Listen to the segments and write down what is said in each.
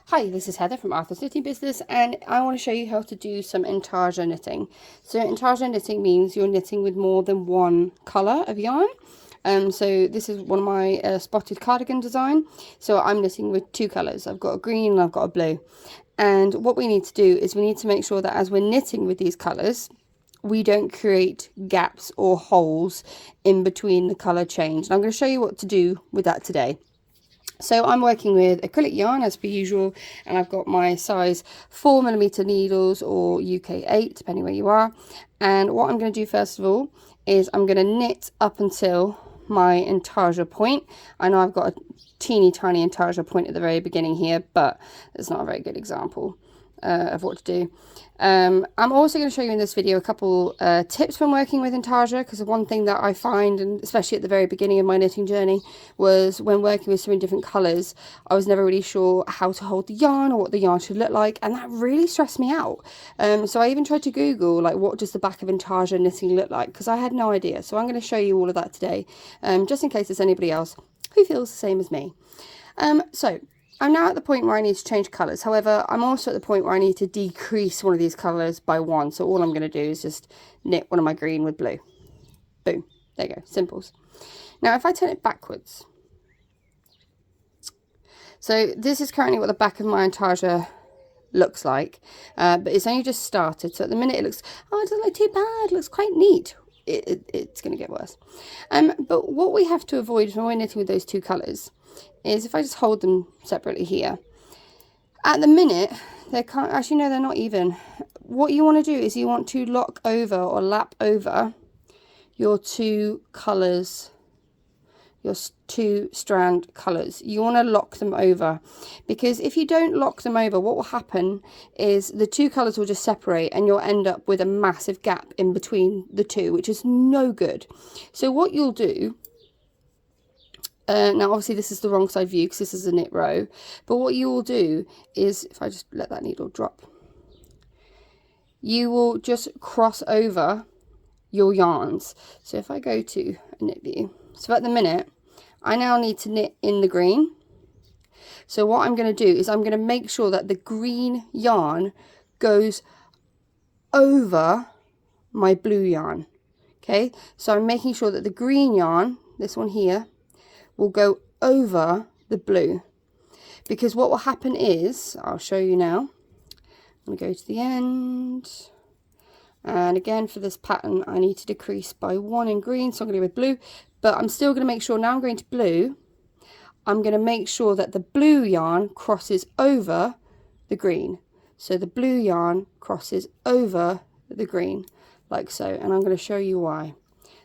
Hi, this is Heather from Arthur's Knitting Business, and I want to show you how to do some intarsia knitting. So intarsia knitting means you're knitting with more than one colour of yarn. So this is one of my spotted cardigan design. So I'm knitting with two colours. I've got a green and I've got a blue. And what we need to do is we need to make sure that as we're knitting with these colours, we don't create gaps or holes in between the colour change. And I'm going to show you what to do with that today. So I'm working with acrylic yarn as per usual, and I've got my size 4mm needles or UK 8, depending where you are. And what I'm going to do first of all is I'm going to knit up until my intarsia point. I know I've got a teeny tiny intarsia point at the very beginning here, but it's not a very good example of what to do. I'm also going to show you in this video a couple tips when working with intarsia, because one thing that I find, and especially at the very beginning of my knitting journey, was when working with so many different colours, I was never really sure how to hold the yarn or what the yarn should look like, and that really stressed me out. So I even tried to Google, like, what does the back of intarsia knitting look like, because I had no idea. So I'm going to show you all of that today, just in case there's anybody else who feels the same as me. So I'm now at the point where I need to change colours. However, I'm also at the point where I need to decrease one of these colours by one. So all I'm going to do is just knit one of my green with blue. Boom. There you go. Simples. Now, if I turn it backwards. So this is currently what the back of my intarsia looks like. But it's only just started. So at the minute it looks, oh, it doesn't look too bad. It looks quite neat. It's going to get worse. But what we have to avoid when we're knitting with those two colours is if I just hold them separately here. At the minute, they can't, actually no, they're not even. What you want to do is you want to lock over or lap over your two colours, your two strand colours. You want to lock them over, because if you don't lock them over, what will happen is the two colours will just separate and you'll end up with a massive gap in between the two, which is no good. So what you'll do, now obviously this is the wrong side view because this is a knit row, but what you will do is, if I just let that needle drop, you will just cross over your yarns. So if I go to a knit view, so at the minute I now need to knit in the green. So what I'm going to do is I'm going to make sure that the green yarn goes over my blue yarn. Okay, so I'm making sure that the green yarn, this one here, will go over the blue, because what will happen is, I'll show you now. I'm going to go to the end, and again for this pattern I need to decrease by 1 in green, so I'm going to go with blue, but I'm still going to make sure, now I'm going to blue, I'm going to make sure that the blue yarn crosses over the green. So the blue yarn crosses over the green, like so, and I'm going to show you why.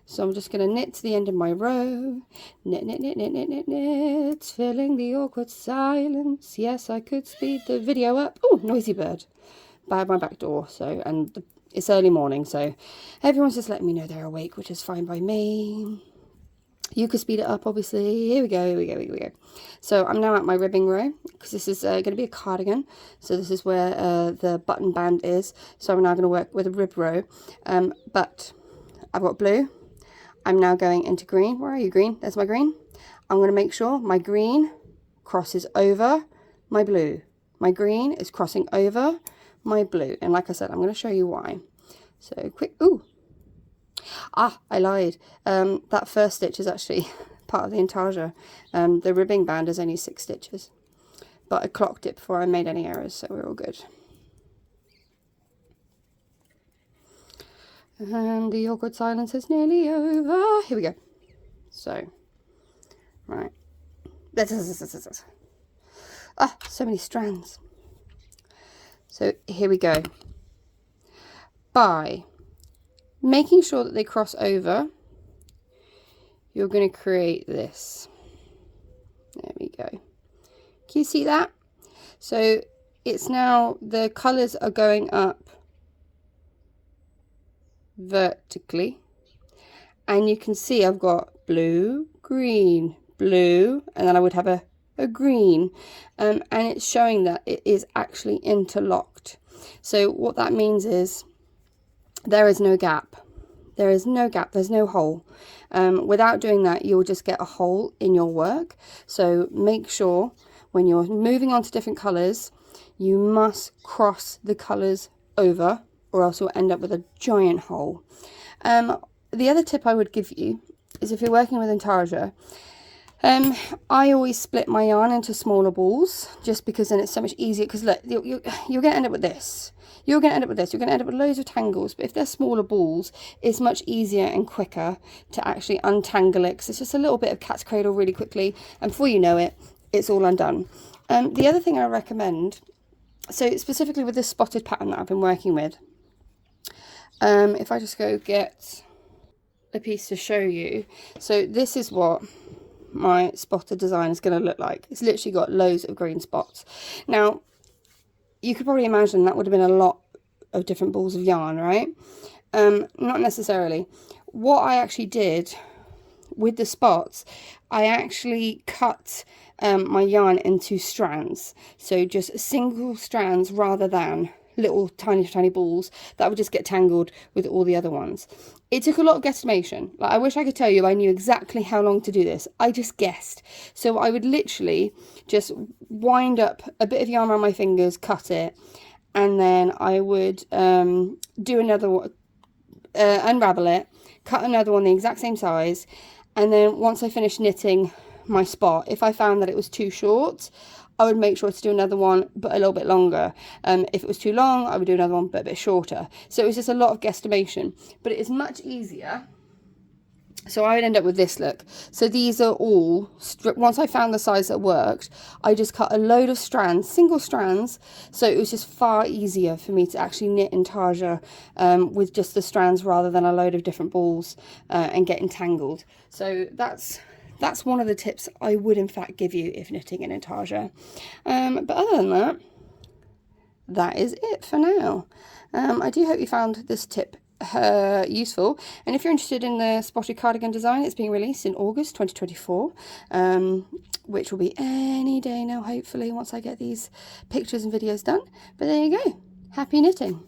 So I'm just going to knit to the end of my row, knit, knit, knit, knit, knit, knit, knit, filling the awkward silence. Yes, I could speed the video up. Oh, noisy bird by my back door. So, and it's early morning, so everyone's just letting me know they're awake, which is fine by me. You could speed it up, obviously. Here we go, here we go, here we go. So I'm now at my ribbing row, because this is going to be a cardigan. So this is where the button band is. So I'm now going to work with a rib row. But I've got blue. I'm now going into green. Where are you, green? There's my green. I'm going to make sure my green crosses over my blue. My green is crossing over my blue. And like I said, I'm going to show you why. So quick. Ooh. Ah, I lied. That first stitch is actually part of the intarsia. The ribbing band is only 6 stitches. But I clocked it before I made any errors, so we're all good. And the awkward silence is nearly over. Here we go. So, right. Ah, so many strands. So here we go. By making sure that they cross over, you're going to create this. There we go. Can you see that? So it's now, the colours are going up vertically, and you can see I've got blue, green, blue, and then I would have a green, and it's showing that it is actually interlocked. So what that means is there is no gap. There is no gap, there's no hole. Without doing that, you'll just get a hole in your work. So make sure when you're moving on to different colours, you must cross the colours over, or else you'll end up with a giant hole. The other tip I would give you is if you're working with intarsia, I always split my yarn into smaller balls, just because then it's so much easier. Because look, you're going to end up with this. You're going to end up with this. You're going to end up with loads of tangles. But if they're smaller balls, it's much easier and quicker to actually untangle it. Because it's just a little bit of cat's cradle really quickly. And before you know it, it's all undone. The other thing I recommend, so specifically with this spotted pattern that I've been working with, if I just go get a piece to show you. So this is what my spotted design is going to look like. It's literally got loads of green spots. Now, you could probably imagine that would have been a lot of different balls of yarn, right? Not necessarily. What I actually did with the spots, I actually cut my yarn into strands. So just single strands rather than little tiny balls that would just get tangled with all the other ones. It took a lot of guesstimation. Like, I wish I could tell you I knew exactly how long to do this. I just guessed. So I would literally just wind up a bit of yarn around my fingers, cut it, and then I would do another one, unravel it, cut another one the exact same size, and then once I finished knitting my spot, if I found that it was too short, I would make sure to do another one, but a little bit longer. If it was too long, I would do another one, but a bit shorter. So it was just a lot of guesstimation, but it is much easier. So I would end up with this look. So these are all, once I found the size that worked, I just cut a load of strands, single strands. So it was just far easier for me to actually knit intarsia with just the strands rather than a load of different balls and get entangled. So that's one of the tips I would in fact give you if knitting in intarsia. But other than that, that is it for now. I do hope you found this tip useful, and if you're interested in the spotted cardigan design, it's being released in August 2024, which will be any day now, hopefully, once I get these pictures and videos done. But there you go. Happy knitting.